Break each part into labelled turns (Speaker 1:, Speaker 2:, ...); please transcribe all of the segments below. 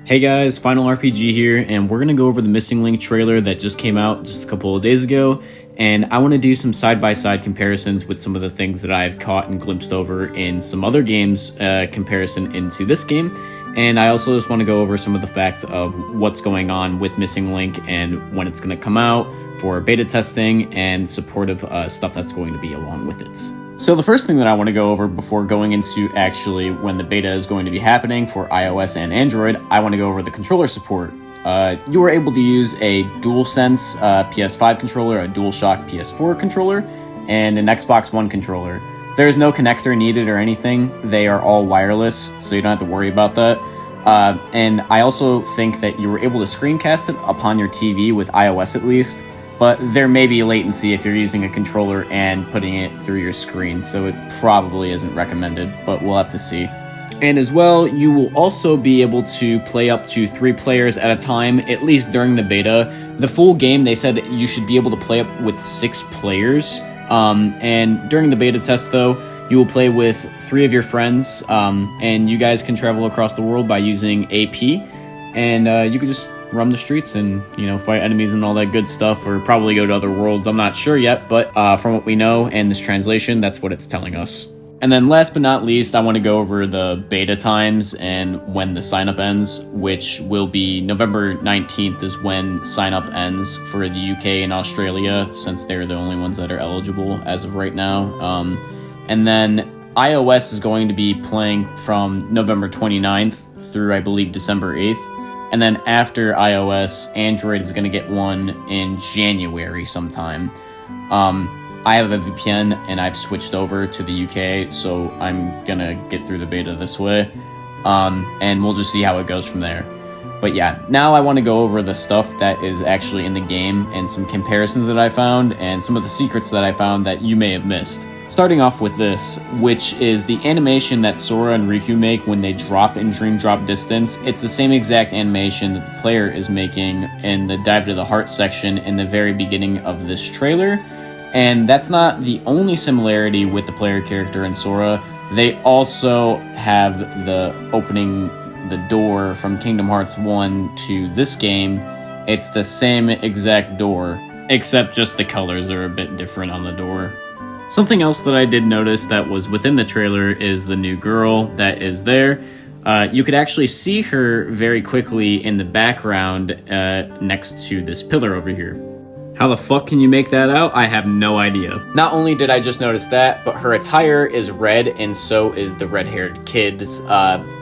Speaker 1: Hey guys, Final RPG here, and we're going to go over the Missing Link trailer that just came out just a couple of days ago, and I want to do some side-by-side comparisons with some of the things that I've caught and glimpsed over in some other games comparison into this game, and I also just want to go over some of the facts of what's going on with Missing Link and when it's going to come out for beta testing and supportive stuff that's going to be along with it. So the first thing that I want to go over before going into actually when the beta is going to be happening for iOS and Android, I want to go over the controller support. You were able to use a DualSense PS5 controller, a DualShock PS4 controller, and an Xbox One controller. There is no connector needed or anything. They are all wireless, so you don't have to worry about that. And I also think that you were able to screencast it upon your TV with iOS at least, but there may be latency if you're using a controller and putting it through your screen, so it probably isn't recommended, but we'll have to see. And as well, you will also be able to play up to 3 players at a time, at least during the beta. The full game, they said you should be able to play up with 6 players. And during the beta test, though, you will play with 3 of your friends, and you guys can travel across the world by using AP, and you can just roam the streets and, fight enemies and all that good stuff, or probably go to other worlds. I'm not sure yet, but from what we know and this translation, that's what it's telling us. And then last but not least, I want to go over the beta times and when the sign-up ends, which will be November 19th is when sign-up ends for the UK and Australia, since they're the only ones that are eligible as of right now. And then iOS is going to be playing from November 29th through, I believe, December 8th. And then after iOS, Android is going to get one in January sometime. I have a VPN and I've switched over to the UK, so I'm going to get through the beta this way. And we'll just see how it goes from there. But yeah, now I want to go over the stuff that is actually in the game and some comparisons that I found and some of the secrets that I found that you may have missed. Starting off with this, which is the animation that Sora and Riku make when they drop in Dream Drop Distance. It's the same exact animation that the player is making in the Dive to the Heart section in the very beginning of this trailer. And that's not the only similarity with the player character in Sora. They also have the opening the door from Kingdom Hearts 1 to this game. It's the same exact door, except just the colors are a bit different on the door. Something else that I did notice that was within the trailer is the new girl that is there. You could actually see her very quickly in the background next to this pillar over here. How the fuck can you make that out? I have no idea. Not only did I just notice that, but her attire is red, and so is the red-haired kid's.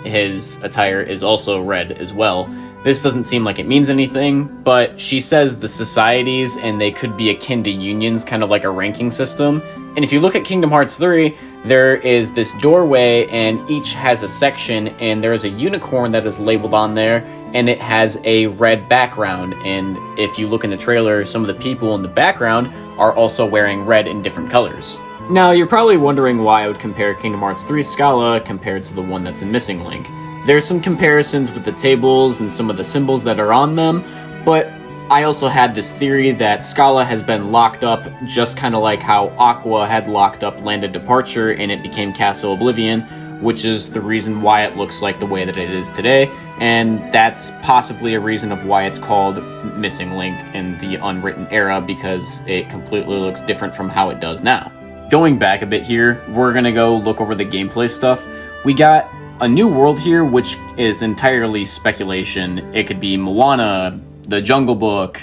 Speaker 1: His attire is also red as well. This doesn't seem like it means anything, but she says the societies, and they could be akin to unions, kind of like a ranking system. And if you look at Kingdom Hearts 3, there is this doorway, and each has a section, and there is a unicorn that is labeled on there, and it has a red background. And if you look in the trailer, some of the people in the background are also wearing red in different colors. Now, you're probably wondering why I would compare Kingdom Hearts 3 Scala compared to the one that's in Missing Link. There's some comparisons with the tables and some of the symbols that are on them, but I also had this theory that Scala has been locked up just kind of like how Aqua had locked up Land of Departure and it became Castle Oblivion, which is the reason why it looks like the way that it is today, and that's possibly a reason of why it's called Missing Link in the Unwritten Era, because it completely looks different from how it does now. Going back a bit here, we're gonna go look over the gameplay stuff. We got a new world here, which is entirely speculation. It could be Moana, the Jungle Book,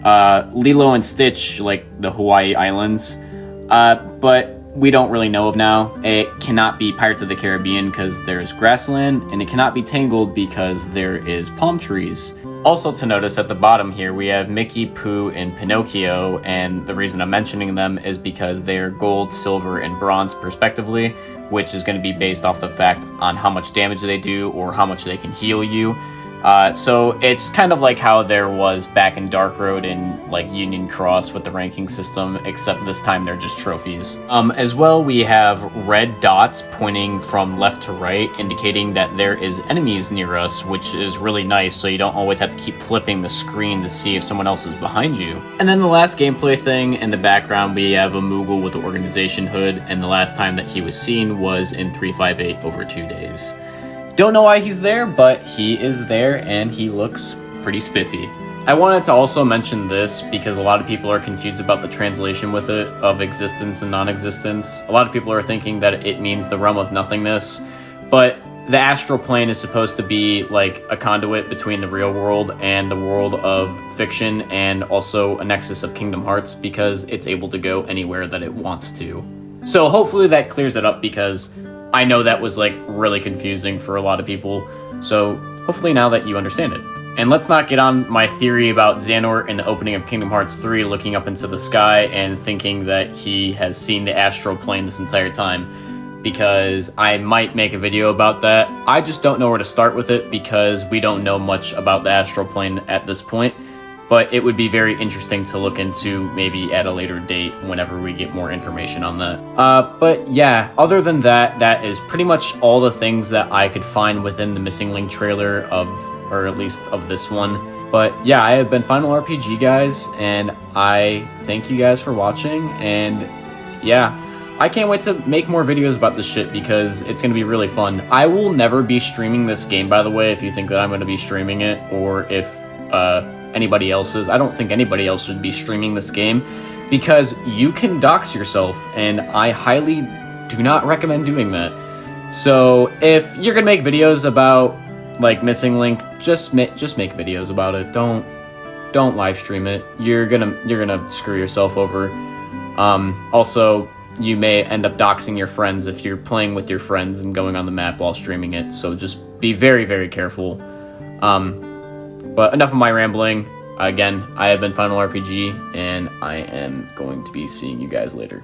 Speaker 1: Lilo and Stitch, like the Hawaii Islands, but we don't really know of now. It cannot be Pirates of the Caribbean because there's grassland, and it cannot be Tangled because there is palm trees. Also to notice at the bottom here, we have Mickey, Pooh, and Pinocchio, and the reason I'm mentioning them is because they are gold, silver, and bronze respectively, which is going to be based off the fact on how much damage they do or how much they can heal you. So it's kind of like how there was back in Dark Road and like Union Cross with the ranking system, except this time they're just trophies. As well, we have red dots pointing from left to right, indicating that there is enemies near us, which is really nice, so you don't always have to keep flipping the screen to see if someone else is behind you. And then the last gameplay thing, in the background we have a Moogle with the organization hood, and the last time that he was seen was in 358 over 2 days. Don't know why he's there, but he is there and he looks pretty spiffy. I wanted to also mention this because a lot of people are confused about the translation with it of existence and non-existence. A lot of people are thinking that it means the realm of nothingness, but the astral plane is supposed to be like a conduit between the real world and the world of fiction, and also a nexus of Kingdom Hearts because it's able to go anywhere that it wants to. So hopefully that clears it up, because I know that was like really confusing for a lot of people. So hopefully now that you understand it. And let's not get on my theory about Xehanort in the opening of Kingdom Hearts 3 looking up into the sky and thinking that he has seen the astral plane this entire time, because I might make a video about that. I just don't know where to start with it because we don't know much about the astral plane at this point, but it would be very interesting to look into maybe at a later date whenever we get more information on that. But yeah, other than that, that is pretty much all the things that I could find within the Missing Link trailer or at least of this one. But yeah, I have been Final RPG, guys, and I thank you guys for watching, and yeah, I can't wait to make more videos about this shit because it's going to be really fun. I will never be streaming this game, by the way, if you think that I'm going to be streaming it, or if anybody else is. I don't think anybody else should be streaming this game because you can dox yourself, and I highly do not recommend doing that. So if you're going to make videos about like Missing Link, just make videos about it. Don't live stream it. You're gonna screw yourself over. Also, you may end up doxing your friends if you're playing with your friends and going on the map while streaming it. So just be very, very careful. But enough of my rambling. Again, I have been Final RPG, and I am going to be seeing you guys later.